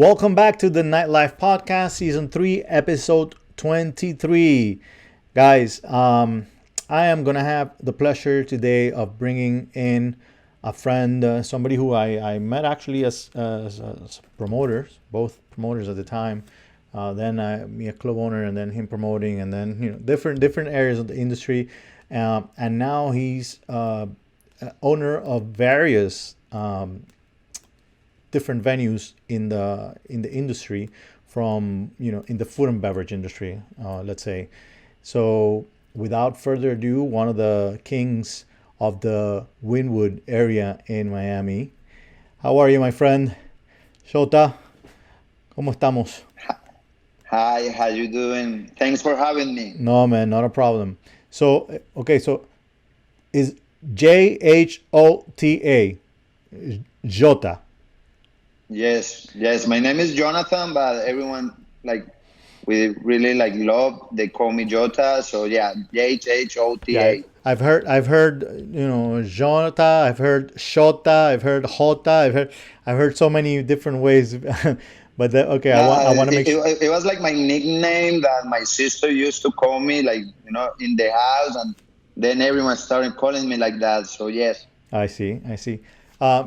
Welcome back to the Nightlife Podcast, Season 3, Episode 23. Guys, I am going to have the pleasure today of bringing in a friend, somebody who I met actually as promoters, both promoters at the time. Me a club owner, and then him promoting, and then different areas of the industry, and now he's owner of various different venues in the industry, from in the food and beverage industry, let's say. So without further ado, one of the kings of the Wynwood area in Miami. How are you, my friend? Shota, ¿cómo estamos? Hi, how you doing? Thanks for having me. No, man, not a problem. So, okay, so is Jhota, Jota. Yes. My name is Jonathan, but everyone we really love. They call me Jota. So yeah, Yeah, Jhota. I've heard, Jota, I've heard Shota, I've heard Jota, I've heard so many different ways. But okay, I want to make sure. It was like my nickname that my sister used to call me, in the house, and then everyone started calling me like that. So yes. I see.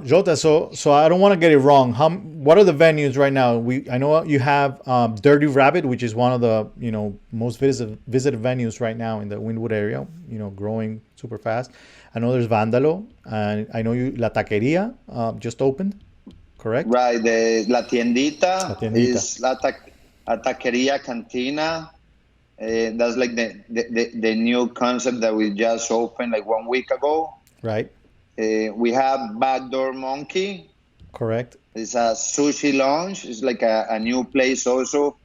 Jota, so I don't want to get it wrong. What are the venues right now? I know you have Dirty Rabbit, which is one of the most visited venues right now in the Wynwood area. Growing super fast. I know there's Vandalo, and I know La Taqueria just opened, correct? Right, La La Tiendita Tiendita, is La Taqueria Cantina. That's like the new concept that we just opened like 1 week ago. right? We have Backdoor Monkey. Correct. It's a sushi lounge. It's like a new place also.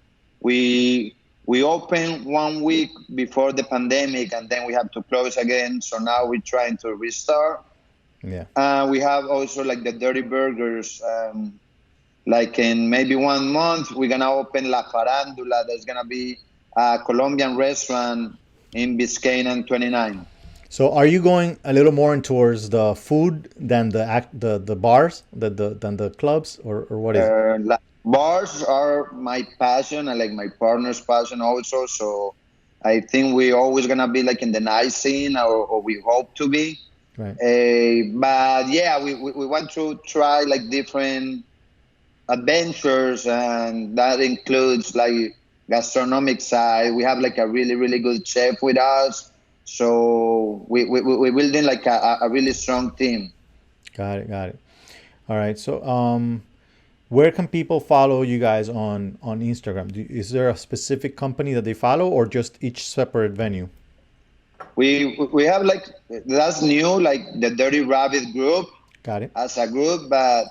We opened 1 week before the pandemic, and then we have to close again. So now we're trying to restart. Yeah. We have also like the Dirty Burgers. Like in maybe 1 month, we're gonna open La Farandula. There's gonna be a Colombian restaurant in Biscayne and 29. So are you going a little more in towards the food than the bars, than the clubs, or what is it? Bars are my passion and like my partner's passion also. So I think we're always gonna be like in the night scene, or we hope to be. Right. But yeah, we want to try like different adventures, and that includes like gastronomic side. We have like a really good chef with us. So we're building like a really strong team. Got it. All right. So where can people follow you guys on Instagram? Is there a specific company that they follow, or just each separate venue? We have like, that's new, like the Dirty Rabbit group Got it. as a group, but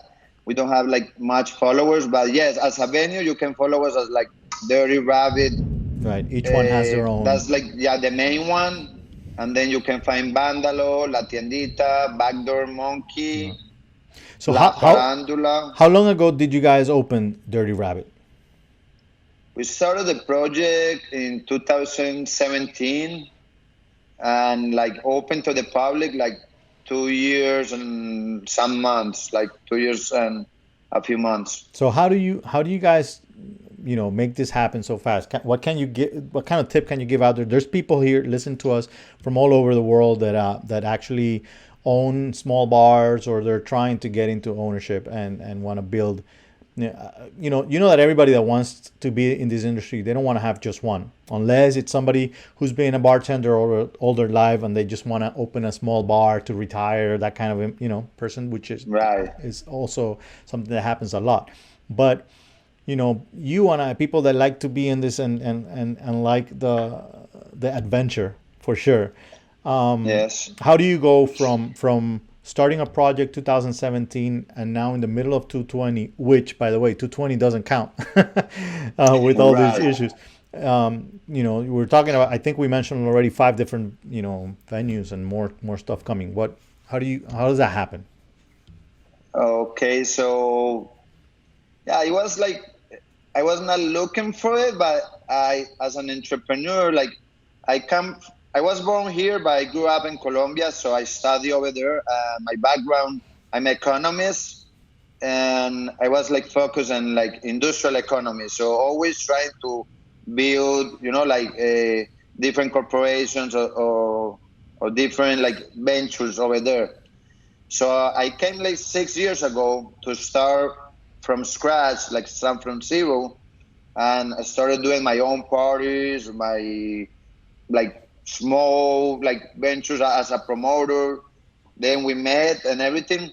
we don't have like much followers. But yes, as a venue, you can follow us as like Dirty Rabbit. Right. Each one has their own. That's like, yeah, the main one. And then you can find Vandalo, La Tiendita, Backdoor Monkey, So La Farandula. how long ago did you guys open Dirty Rabbit? We started the project in 2017 and like open to the public like 2 years and some months, like 2 years and a few months. So how do you guys make this happen so fast? What kind of tip can you give out there? There's people here listening to us from all over the world that actually own small bars, or they're trying to get into ownership and want to build. That everybody that wants to be in this industry, they don't want to have just one, unless it's somebody who's been a bartender all their life and they just want to open a small bar to retire. That kind of person, which Right. is also something that happens a lot. But you and people that like to be in this and like the adventure for sure. Yes. How do you go from starting a project 2017 and now in the middle of 220, which by the way 220 doesn't count with all these Right. issues. We're talking about, I think we mentioned already 5 different venues and more stuff coming. How does that happen? Okay, so yeah, it was like I was not looking for it, but as an entrepreneur, like I was born here, but I grew up in Colombia, so I studied over there. My background, I'm an economist, and I was like focused on like industrial economy. So always trying to build, like different corporations or different like ventures over there. So I came like 6 years ago to start from scratch, like start from zero, and I started doing my own parties, my like small like ventures as a promoter. Then we met and everything.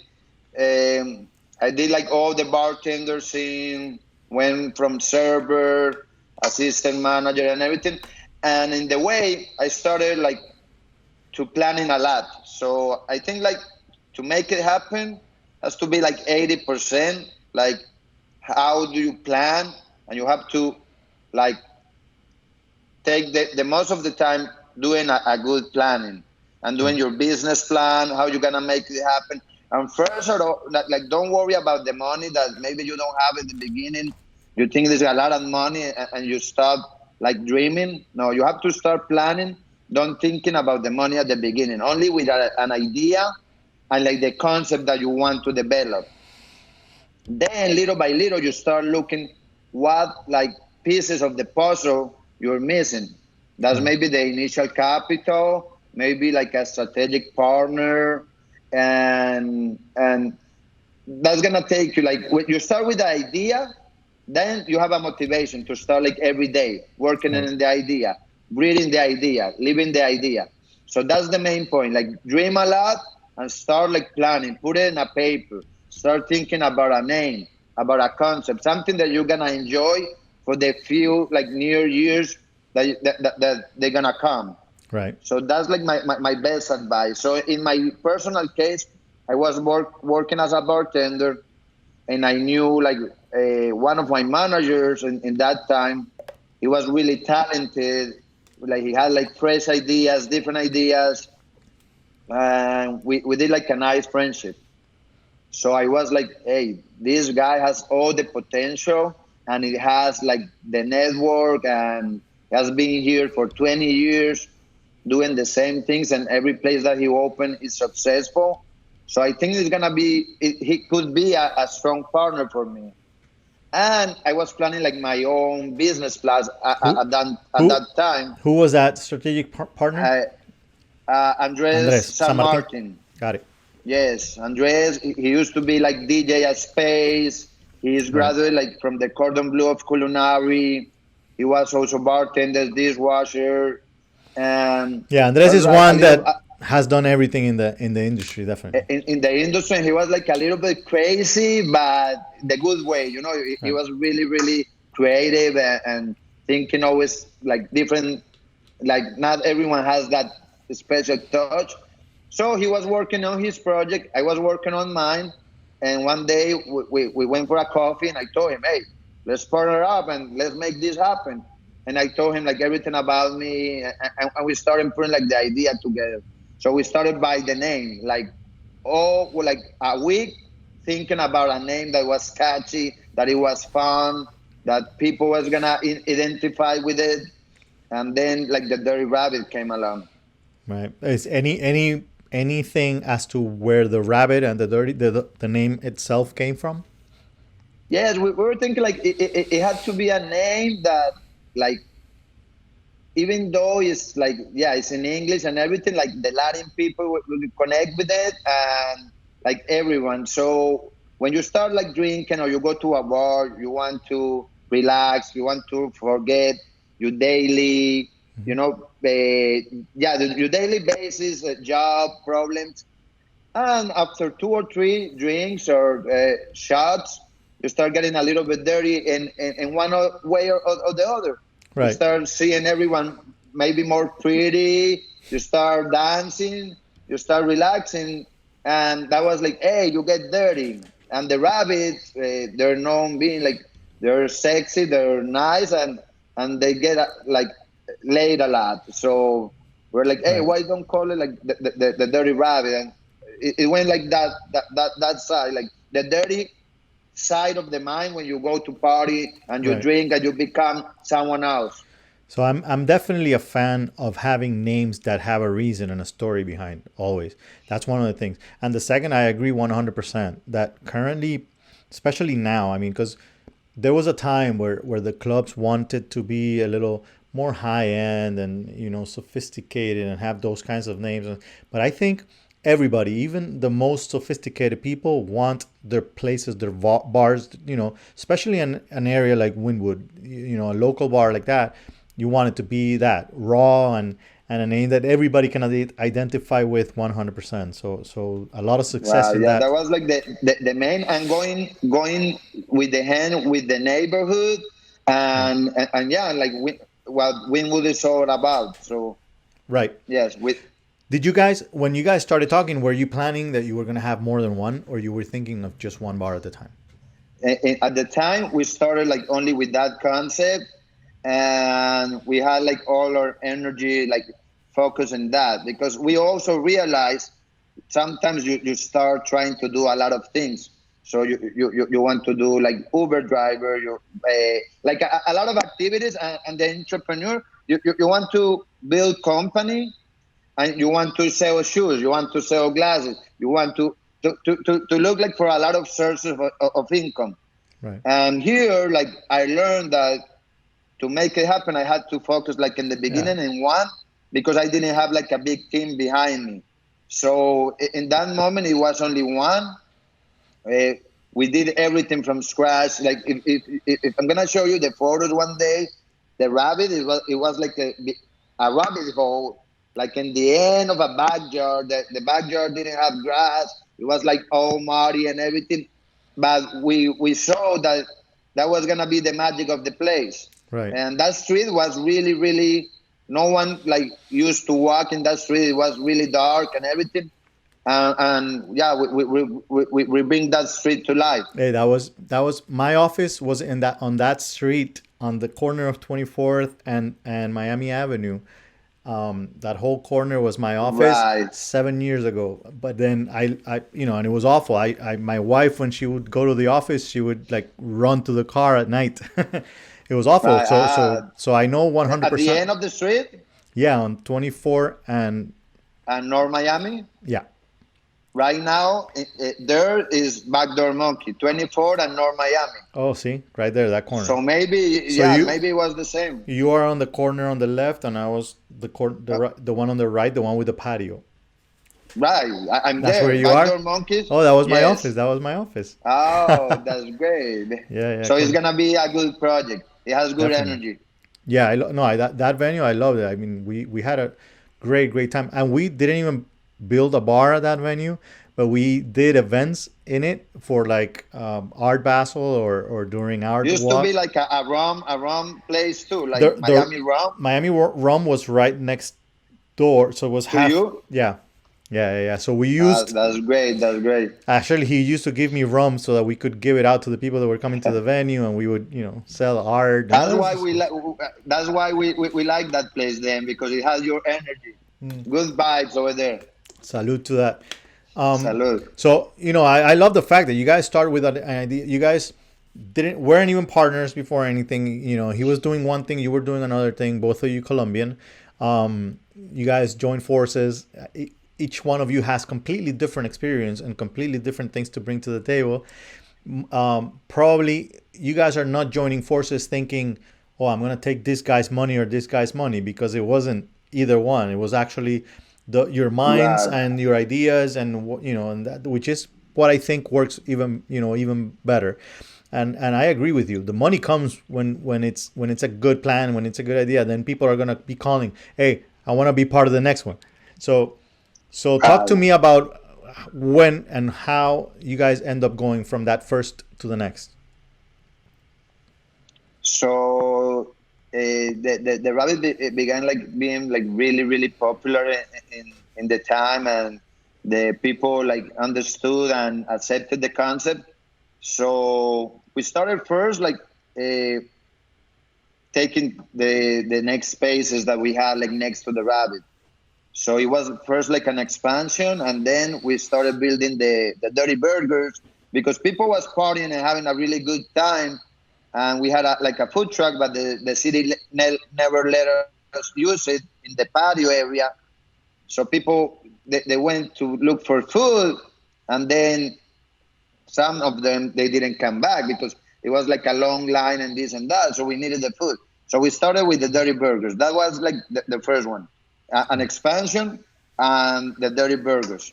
I did like all the bartender scene, went from server, assistant manager, and everything. And in the way, I started like to planning a lot. So I think like to make it happen has to be like 80%. Like how do you plan? And you have to like take the most of the time doing a good planning and doing your business plan, how you're gonna make it happen. And first, like don't worry about the money that maybe you don't have at the beginning. You think there's a lot of money and you start like dreaming. No, you have to start planning. Don't thinking about the money at the beginning. Only with an idea and like the concept that you want to develop. Then little by little, you start looking what like pieces of the puzzle you're missing. That's Right. maybe the initial capital, maybe like a strategic partner, and that's gonna take you like when you start with the idea, then you have a motivation to start like every day working Right. on the idea, breathing the idea, living the idea. So that's the main point. Like dream a lot and start like planning, put it in a paper, start thinking about a name, about a concept, something that you're gonna enjoy for the few like near years that they're gonna come. Right. So that's like my best advice. So in my personal case, I was working as a bartender, and I knew like one of my managers in that time. He was really talented. Like he had like fresh ideas, different ideas, and we did like a nice friendship. So I was like, hey, this guy has all the potential, and he has like the network, and has been here for 20 years doing the same things, and every place that he opened is successful. So I think it's gonna be he could be a strong partner for me. And I was planning like my own business class Who at who that time. who was that strategic partner? I, Andres Andres San San Martin. Martin. Got it. Yes, Andres. He used to be like DJ at Space. He's Right. graduated like from the Cordon Bleu of Culinary. He was also bartender, dishwasher, and Yeah, Andres was is like a one little. that has done everything in the industry, definitely. In the industry. He was like a little bit crazy, but the good way. He Right. was really, really creative and thinking always like different. Like not everyone has that special touch. So he was working on his project. I was working on mine. And one day we went for a coffee, and I told him, hey, let's partner up and let's make this happen. And I told him like everything about me, and we started putting like the idea together. So we started by the name, like like a week thinking about a name that was catchy, that it was fun, that people was gonna identify with it, and then like the Dirty Rabbit came along. Right. Is anything as to where the rabbit and the name itself came from? Yes, we were thinking like it had to be a name that like even though it's like yeah it's in English and everything, like the Latin people will connect with it, and like everyone. So when you start like drinking or you go to a bar, you want to relax, you want to forget your daily, your daily basis, job problems. And after two or three drinks or shots, you start getting a little bit dirty in one way or the other. You Right. start seeing everyone maybe more pretty. You start dancing. You start relaxing. And that was like, hey, you get dirty. And the rabbits, they're known being like, they're sexy, they're nice, and they get like laid a lot. So we're like, hey, Right. why don't call it like the dirty rabbit? And it went like that side, like the dirty side of the mind when you go to party and you Right. drink and you become someone else. So I'm definitely a fan of having names that have a reason and a story behind always. That's one of the things. And the second, I agree 100% that currently especially now. I mean, because there was a time where the clubs wanted to be a little more high end and sophisticated and have those kinds of names. But I think everybody, even the most sophisticated people, want their places, their bars. Especially in an area like Wynwood, a local bar like that. You want it to be that raw and a name that everybody can identify with 100%. So a lot of success Wow, in yeah, that that. was like the main, and going with the hand with the neighborhood, Right. and yeah, like what Winwood is all about. So Right. yes, with Did you guys, when you guys started talking, were you planning that you were going to have more than one, or you were thinking of just one bar at the time? at the time we started like only with that concept, and we had like all our energy like focused on that, because we also realized sometimes you start trying to do a lot of things. So you want to do like Uber driver, you like a lot of activities, and the entrepreneur, you want to build company, and you want to sell shoes, you want to sell glasses, you want to look like for a lot of sources of income. Right. And here, like, I learned that to make it happen, I had to focus like in the Yeah. beginning in one, because I didn't have like a big team behind me. So in that moment, it was only one. Uh, we did everything from scratch. Like if I'm gonna show you the photos one day, the rabbit, it was like a rabbit hole, like in the end of a backyard. The backyard didn't have grass. It was like all muddy and everything. But we saw that that was gonna be the magic of the place. Right. And that street was really, really, no one like used to walk in that street. It was really dark and everything. And yeah, we bring that street to life. Hey, that was my office was in that on that street on the corner of 24th and Miami Avenue. That whole corner was my office Right. 7 years ago. But then and it was awful. My wife, when she would go to the office, she would like run to the car at night. It was awful. Right. So I know At the 100%. end of the street, Yeah, on 24 and and North Miami, yeah. right now, there is Backdoor Monkey, 24 and North Miami. Oh, see, right there, that corner. So maybe, So yeah, maybe it was the same. you are on the corner on the left, and I was Uh, the one on the right, the one with the patio. Right. I'm That's where there. you are. Backdoor Monkeys. Oh, that was my office. Yes. That was my office. Oh, that's great. Yeah, yeah, So it's gonna be a good project. It has good definitely. energy. Yeah, that venue, I loved it. I mean, we had a great time, and we didn't even build a bar at that venue, but we did events in it for like Art Basel or during Art Used to be Walk. like a rum place too, like The Miami rum. Miami Rum was right next door, so it was To half. you? Yeah, yeah. So we used. That's great. That's great. Actually, he used to give me rum so that we could give it out to the people that were coming to the venue, and we would, sell art. And That's it was why just- we like. That's why we like that place then, because it has your energy, good vibes over there. salute to that. Salute. So I love the fact that you guys started with an idea. You guys weren't even partners before anything. He was doing one thing, you were doing another thing. Both of you Colombian. You guys joined forces. Each one of you has completely different experience and completely different things to bring to the table. Probably you guys are not joining forces thinking, "Oh, I'm gonna take this guy's money or this guy's money," because it wasn't either one. It was actually your minds Right. and your ideas, and that, which is what I think works even better. And I agree with you. The money comes when it's a good plan, when it's a good idea. Then people are gonna be calling, "Hey, I want to be part of the next one." So talk to Right. me about when and how you guys end up going from that first to the next. So the rabbit it began like being like really, really popular in the time, and the people like understood and accepted the concept. So we started first like uh, taking the next spaces that we had like next to the rabbit. So it was first like an expansion, and then we started building the dirty burgers, because people was partying and having a really good time, and we had like a food truck, but the city never let us use it in the patio area. So people they went to look for food, and then some of them, they didn't come back because it was like a long line and this and that. So we needed the food. So we started with the dirty burgers. That was like the first one, an expansion and the dirty burgers.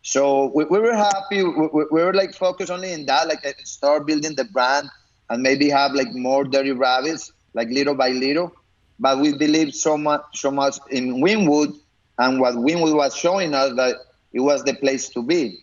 So we were happy. We were like focused only in that, like start building the brand and maybe have like more dirty rabbits, like little by little. But we believed so much in Wynwood and what Wynwood was showing us that it was the place to be.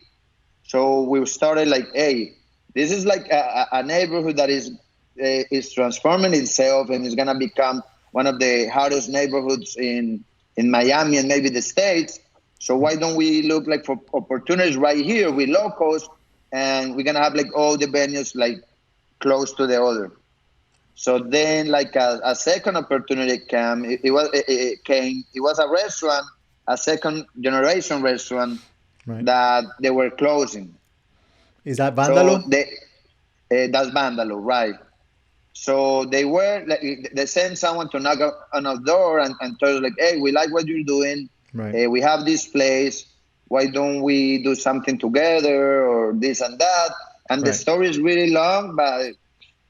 So we started like, hey, this is like a neighborhood that is transforming itself and is gonna become one of the hottest neighborhoods in Miami and maybe the States. So why don't we look like for opportunities right here with locals, and we're gonna have like all the venues like close to the other. So then like a second opportunity came. It was a restaurant, a second generation restaurant Right. that they were closing. Is that So Vandalo? that's Vandalo, right? So they sent someone to knock on our door and told us like, hey, we like what you're doing. Right. We have this place. Why don't we do something together or this and that? And the Right. story is really long, but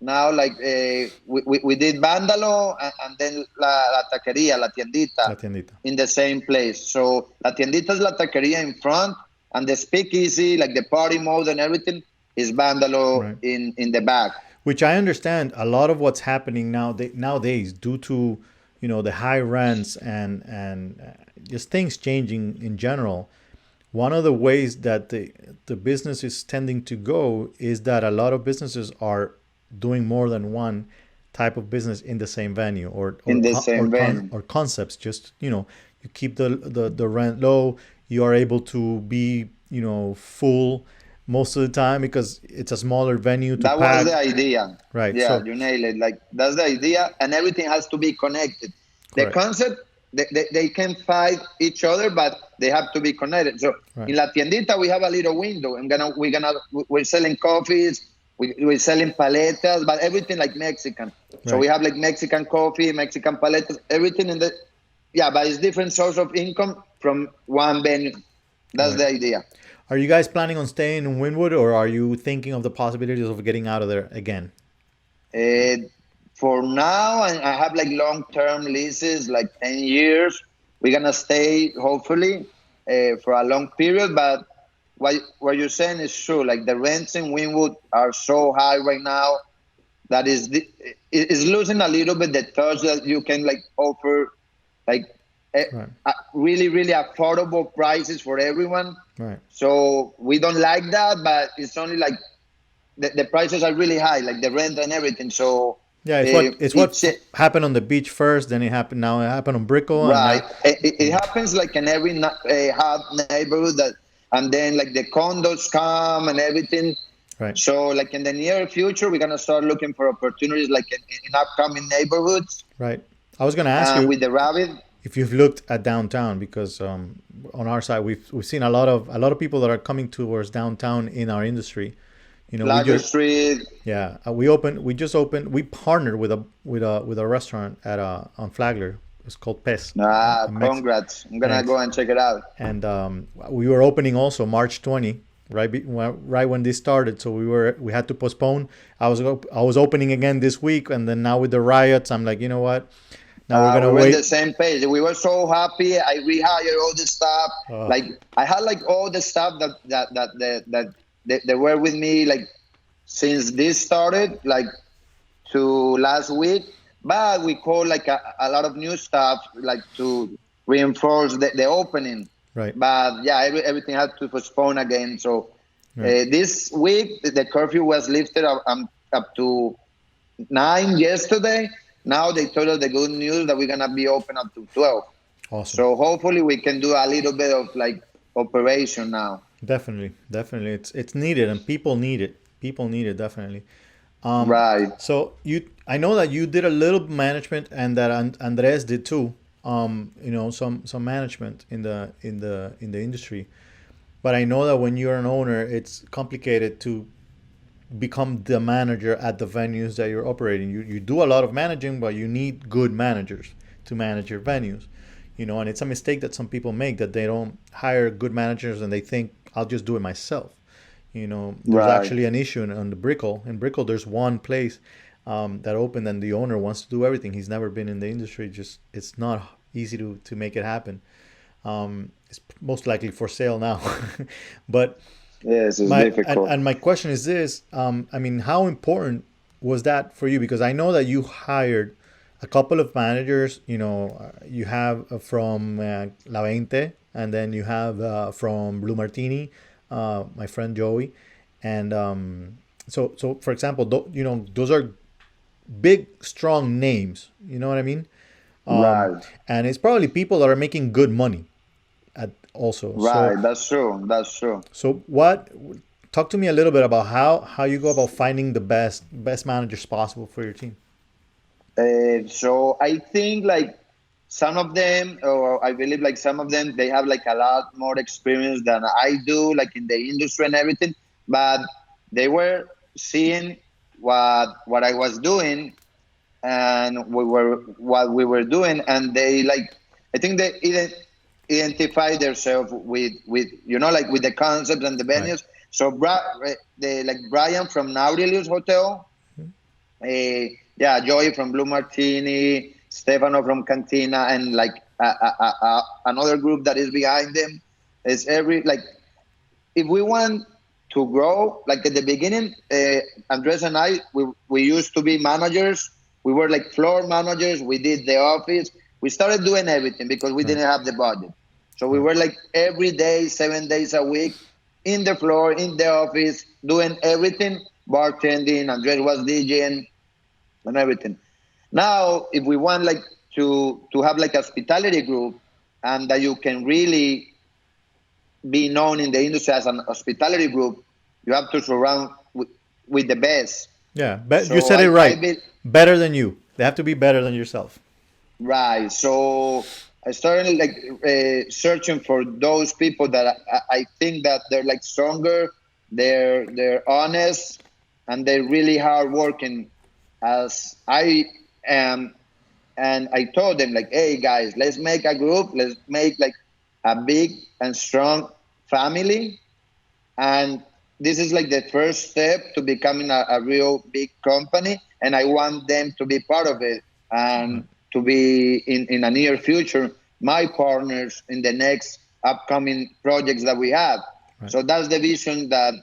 now like we did Vandalo and then la taqueria, la La tiendita tiendita. in the same place. So la tiendita is la taqueria in front, and the speakeasy, like the party mode and everything, is Vandalo Right. in the back. Which I understand a lot of what's happening nowadays due to the high rents and just things changing in general. One of the ways that the business is tending to go is that a lot of businesses are doing more than one type of business in the same venue In the same venue. or concepts. Just you keep the rent low. You are able to be full most of the time because it's a smaller venue to That was the pack. idea. Right. Yeah, So you nailed it. Like that's the idea, and everything has to be connected. The correct. concept, they can fight each other, but they have to be connected. So Right. in La Tiendita, we have a little window. We're selling coffees, we're selling paletas, but everything like Mexican. So we Right. have like Mexican coffee, Mexican paletas, everything in the yeah, but it's different source of income from one venue. That's Right. the idea. Are you guys planning on staying in Wynwood, or are you thinking of the possibilities of getting out of there again? Uh, for now, I have like long-term leases, like 10 years. We're gonna stay hopefully for a long period. But what you're saying is true. Like the rents in Wynwood are so high right now that is losing a little bit the touch that you can like offer like Right. really really affordable prices for everyone. Right. So we don't like that, but it's only like the prices are really high, like the rent and everything. So Yeah, it's happened on the beach first, then it happened on Brickell, and right. now It happens like in every hot neighborhood that, and then like the condos come and everything. right. So like in the near future, we're gonna start looking for opportunities like in upcoming neighborhoods Right. I was going to ask you with the rabbit. if you've looked at downtown because on our side we've seen a lot of people that are coming towards downtown in our industry. We Flagler just Street. yeah we partnered with a restaurant at on Flagler. It's called Pes. Congrats. I'm gonna Thanks. go and check it out. And we were opening also March 20, right when this started. So we had to postpone. I was opening again this week, and then now with the riots, I'm like, you know what? Now we're We gonna were in the wait. same page. We were so happy. I rehired all the staff. Like I had like all the staff that were with me like since this started, like to last week. But we called like a lot of new staff like to reinforce the opening. Right. But yeah, everything had to postpone again. So Right. this week the curfew was lifted up to 9 yesterday. Now they told us the good news that we're gonna be open up to 12. Awesome. So hopefully we can do a little bit of like operation now. Definitely, it's needed, and people need it. People need it definitely. Right. So I know that you did a little management, and that Andres did too. Some management in the industry. But I know that when you're an owner, it's complicated to become the manager at the venues that you're operating. You do a lot of managing, but you need good managers to manage your venues. And it's a mistake that some people make, that they don't hire good managers and they think I'll just do it myself. There's Right. actually an issue on the Brickell. In Brickell, there's one place that opened, and the owner wants to do everything. He's never been in the industry. Just it's not easy to make it happen. It's most likely for sale now. But Yes, it's my difficult. and my question is this: I mean, how important was that for you? Because I know that you hired a couple of managers. You have from La Veinte, and then you have from Blue Martini, my friend Joey, and so for example, those are big, strong names. You know what I mean? Right. And it's probably people that are making good money at also. So Right. That's true. That's true. so what? Talk to me a little bit about how you go about finding the best managers possible for your team. So I think like some of them, or I believe like some of them, they have like a lot more experience than I do, like in the industry and everything. But they were seeing what I was doing, and we were what we were doing, and they like, I think they identify themselves with like with the concepts and the Right. venues. So they like Brian from Nautilus Hotel, yeah, Joey from Blue Martini, Stefano from Cantina, and like another group that is behind them. Is every like if we want to grow, like at the beginning, Andres and I, we used to be managers. We were like floor managers. We did the office. We started doing everything because we Right. didn't have the budget. So we Right. were like every day, 7 days a week, in the floor, in the office, doing everything, bartending. Andres was DJing and everything. Now, if we want like to have like a hospitality group, and that you can really be known in the industry as an hospitality group, you have to surround with the best. Yeah. You So said it I right. be Better than you. They have to be better than yourself. right. So I started like searching for those people that I think that they're like stronger, they're honest, and they're really hard working as I am. And I told them like, hey guys, let's make a group, let's make like a big and strong family, and this is like the first step to becoming a real big company, and I want them to be part of it, Right. and to be in a near future my partners in the next upcoming projects that we have. Right. So that's the vision that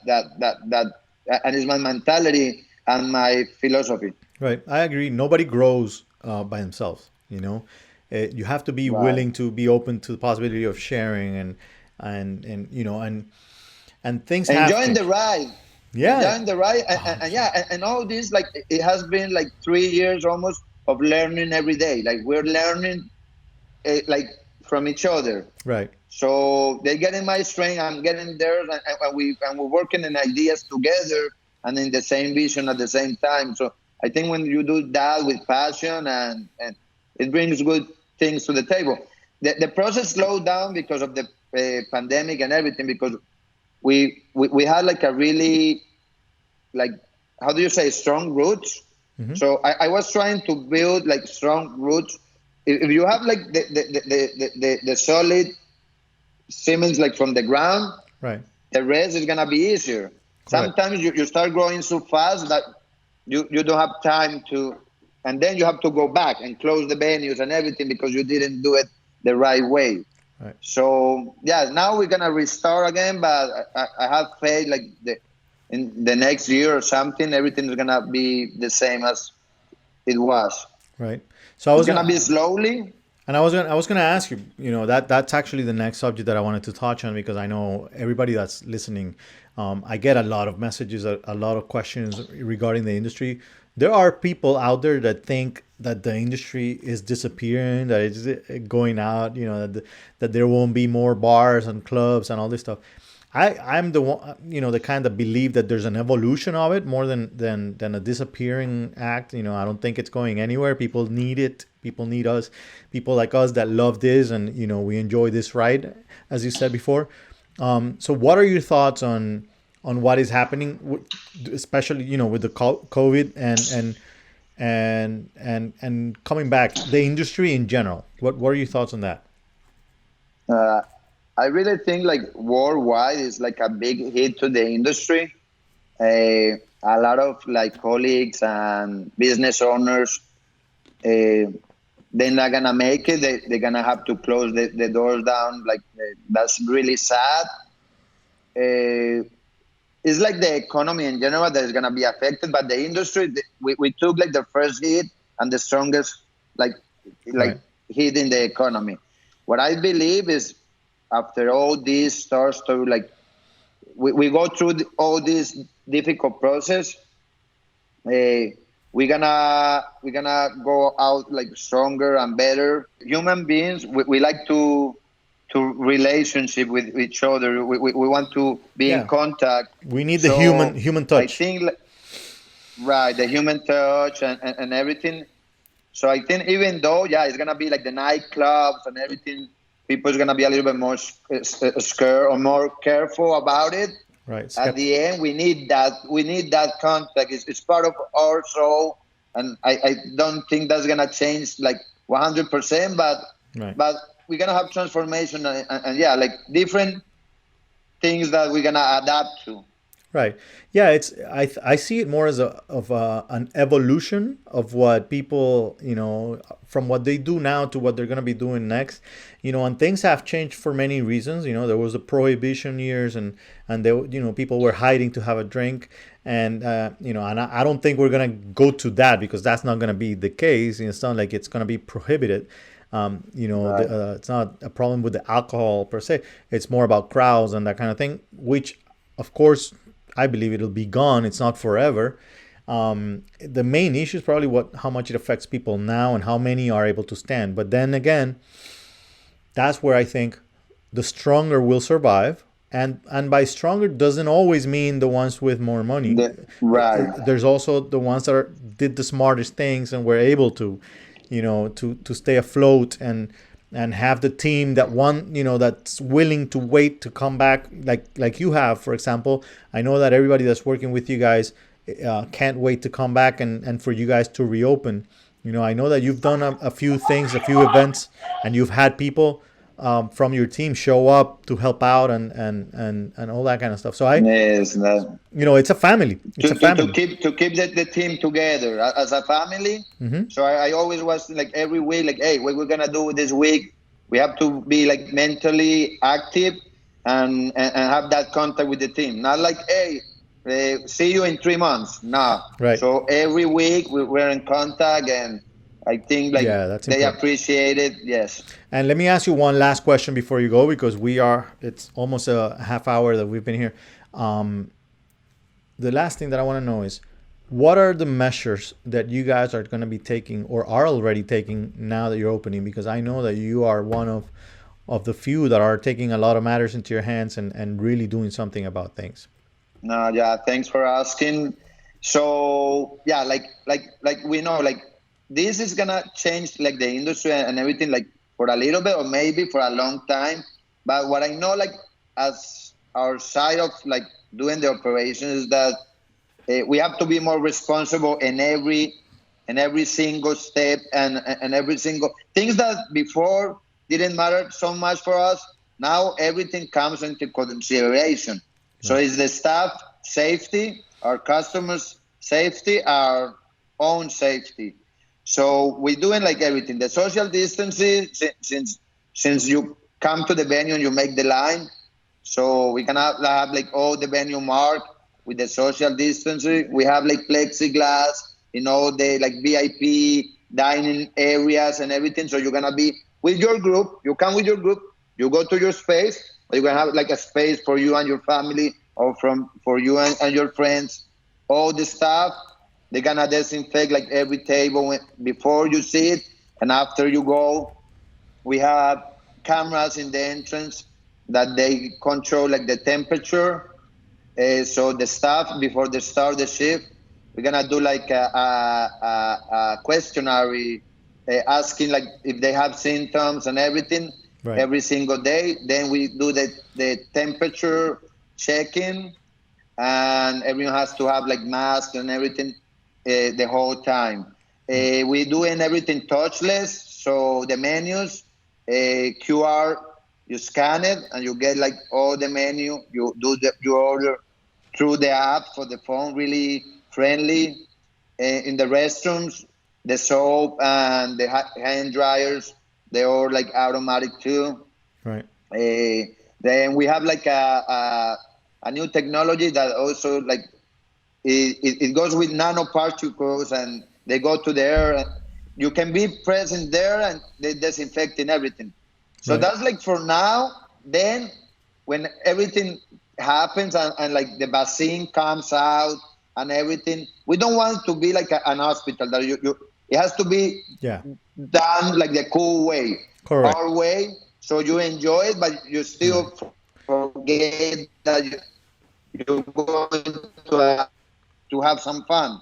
and is my mentality and my philosophy. Right. I agree. Nobody grows by themselves. You have to be Right. willing to be open to the possibility of sharing and and things have Enjoying the changed. ride, Yeah. enjoying the ride, Oh, and yeah, and all this, like it has been like 3 years almost of learning every day. Like we're learning like from each other. right. So they're getting my strength, I'm getting theirs, and we're working in ideas together and in the same vision at the same time. So I think when you do that with passion, and it brings good things to the table. The process slowed down because of the pandemic and everything, because we had like a really, like, how do you say, strong roots. Hmm. So I was trying to build like strong roots. If you have like the solid cements like from the ground, Right. the rest is gonna be easier. Correct. Sometimes you start growing so fast that you don't have time to, and then you have to go back and close the venues and everything because you didn't do it the right way. Right. So yeah, now we're gonna restart again, but I have faith like in the next year or something, everything is gonna be the same as it was. Right. So I It's was gonna be gonna slowly. And I was gonna ask you, that's actually the next subject that I wanted to touch on because I know everybody that's listening, I get a lot of messages, a lot of questions regarding the industry. There are people out there that think that the industry is disappearing, that it's going out, that there won't be more bars and clubs and all this stuff. I'm the one, the kind that believe that there's an evolution of it more than a disappearing act. I don't think it's going anywhere. People need it. People need us. People like us that love this, and we enjoy this ride, as you said before. So, what are your thoughts on what is happening, especially with the COVID and coming back, the industry in general? What are your thoughts on that? Uh, I really think like worldwide is like a big hit to the industry. A lot of like colleagues and business owners, they're not gonna make it. They're gonna have to close the doors down. Like that's really sad. Uh, it's like the economy in general that is gonna be affected, but the industry, we took like the first hit and the strongest like like Right. hit in the economy. What I believe is after all this starts to like we go through all this difficult process, we're gonna go out like stronger and better. Human beings, we like to relationship with each other. We want to be in Yeah. contact. We need the So human I touch. think right, the human touch and everything. So I think even though, yeah, it's gonna be like the nightclubs and everything, people's gonna be a little bit more scared or more careful about it. Right. At the end, we need that. We need that contact. It's part of our soul, and I don't think that's gonna change like 100%. Right. But we're gonna have transformation and yeah, like different things that we're gonna adapt to. Right. Yeah, I see it more as an evolution of what people, from what they do now to what they're going to be doing next. And things have changed for many reasons. There was the prohibition years, and they, people were hiding to have a drink, and and I don't think we're going to go to that, because that's not going to be the case. It's not like it's going to be prohibited. Right. It's not a problem with the alcohol per se. It's more about crowds and that kind of thing, which, of course, I believe it'll be gone. It's not forever. The main issue is probably how much it affects people now and how many are able to stand. But then again, that's where I think the stronger will survive. And by stronger doesn't always mean the ones with more money. Right. There's also the ones that did the smartest things and were able to, to stay afloat and have the team that's willing to wait to come back, like you have, for example. I know that everybody that's working with you guys can't wait to come back and for you guys to reopen. I know that you've done a few things, a few events, and you've had people from your team show up to help out and all that kind of stuff. So Yes. it's a family. It's a family. To keep the team together as a family. Hmm. So I always was like every week, like, hey, what we're gonna do this week? We have to be like mentally active and have that contact with the team. Not like, hey, see you in 3 months. No. Right. So every week we're in contact, and I think like Yeah, that's they important. appreciate it. Yes. And let me ask you one last question before you go, because it's almost a half hour that we've been here. Um, the last thing that I want to know is, what are the measures that you guys are going to be taking or are already taking now that you're opening? Because I know that you are one of the few that are taking a lot of matters into your hands and really doing something about things. No, yeah, thanks for asking. So yeah, like we know, like this is gonna change like the industry and everything, like for a little bit or maybe for a long time. But what I know, like as our side of like doing the operation, is that we have to be more responsible in every single step and every single things that before didn't matter so much for us. Now everything comes into consideration. So Right. it's the staff safety, our customers safety, our own safety. So we're doing like everything. The social distancing, since you come to the venue and you make the line, so we can have like all the venue marked with the social distancing. We have like plexiglass in all the like VIP dining areas and everything. So you're gonna be with your group. You come with your group. You go to your space. But you're gonna have like a space for you and your family, or for you and your friends. All the staff, they're gonna disinfect like every table before you sit and after you go. We have cameras in the entrance that they control like the temperature. So the staff, before they start the shift, we're gonna do like a questionnaire asking like if they have symptoms and everything Right. every single day. Then we do the temperature checking, and everyone has to have like masks and everything the whole time. We doing everything touchless, so the menus, QR You scan it and you get like all the menu. You do your order through the app for the phone, really friendly. In the restrooms, the soap and the hand dryers, they're all like automatic too. Right. Then we have like a new technology that also like it goes with nanoparticles, and they go to the air. And you can be present there, and they disinfecting everything. So Right. that's like for now. Then when everything happens and like the vaccine comes out and everything, we don't want to be like an hospital that you it has to be Yeah. done like the cool way, Correct. our way, so you enjoy it, but you still forget that you're going to have some fun.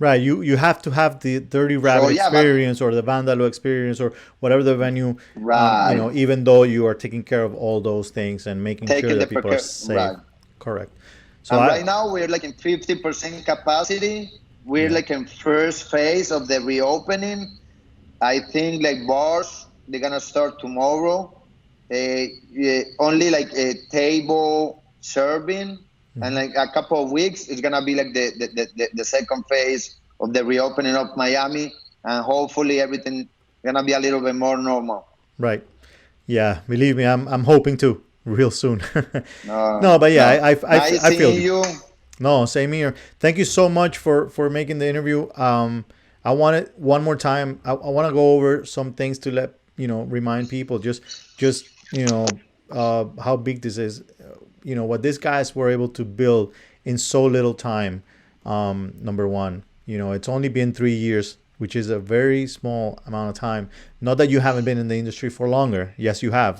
Right. You have to have the Dirty So Rabbit yeah, but experience or the Vandalo experience or whatever the venue. right, Even though you are taking care of all those things and making sure taking the that people are safe. right. Correct. So And I right now we're like in 50% capacity. We're yeah. like in first phase of the reopening. I think like bars, they're gonna start tomorrow. Only like a table serving, and Mhm. like a couple of weeks, it's gonna be like the second phase of the reopening of Miami, and hopefully everything gonna be a little bit more normal. Right. Yeah. Believe me, I'm hoping to real soon. No, No, but yeah, no, nice I feel seeing you. you. No, same here. Thank you so much for making the interview. I want it one more time. I want to go over some things to let remind people just how big this is. What these guys were able to build in so little time. Number one, it's only been 3 years, which is a very small amount of time. Not that you haven't been in the industry for longer. Yes, you have.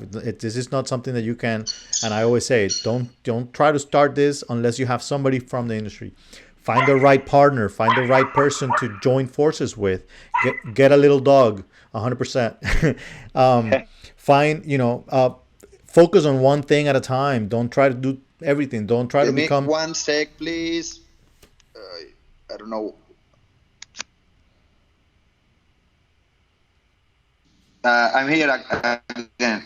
This is not something that you can. And I always say, don't try to start this unless you have somebody from the industry. Find the right partner. Find the right person to join forces with. Get a little dog. 100%. Find focus on one thing at a time. Don't try to do everything. Don't try to Give me become. 1 sec, please. I don't know. I'm here again.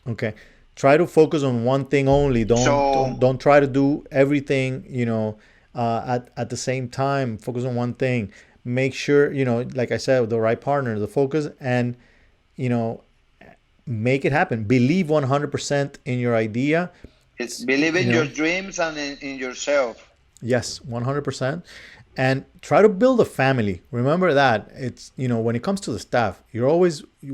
Okay. Try to focus on one thing only. Don't So don't don't try to do everything, at the same time. Focus on one thing. Make sure, like I said, the right partner, the focus, and you know, make it happen. Believe 100% in your idea. believe You in your know, dreams and in yourself. yes, 100%. And try to build a family. Remember that it's, when it comes to the staff, you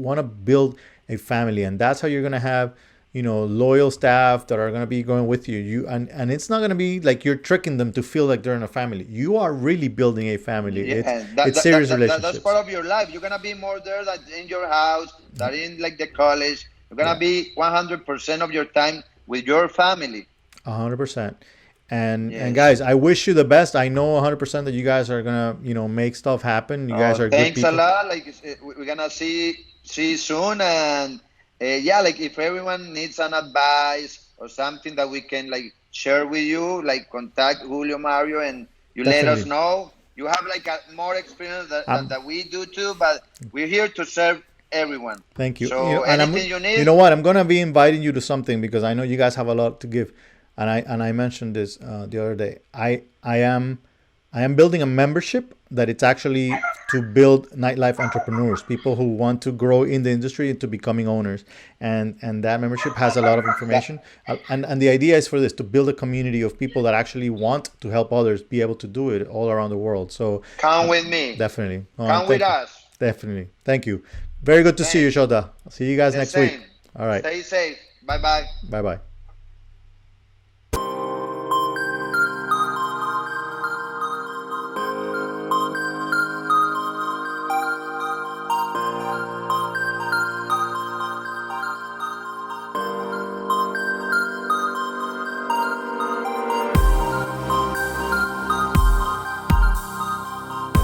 want to build a family, and that's how you're going to have, loyal staff that are going to be going with you. And it's not going to be like you're tricking them to feel like they're in a family. You are really building a family. It's Yeah, that, it's that, that, serious that, that's relationships. part of your life. You're gonna be more there than in your house, than in like the college. You're gonna Yeah. be 100% of your time with your family. 100%. And Yes. guys, I wish you the best. I know 100% that you guys are gonna, make stuff happen. You guys are good Thanks a people. lot. Like we're gonna see soon, and yeah, like if everyone needs an advice or something that we can like share with you, like contact Julio Mario, and you let us Definitely. know. You have like a more experience I'm that we do too, but we're here to serve everyone. Thank you. So And I'm, anything you you need, know what? I'm gonna be inviting you to something because I know you guys have a lot to give, and I mentioned this the other day. I am building a membership that it's actually to build nightlife entrepreneurs, people who want to grow in the industry into becoming owners, and that membership has a lot of that, information. And the idea is for this to build a community of people that actually want to help others be able to do it all around the world. So come with me. definitely, Come with thank you, us. definitely, thank you. Very good to see you, Thanks. Shota. See you guys The next week. same. All right. Stay safe. Bye bye. Bye bye.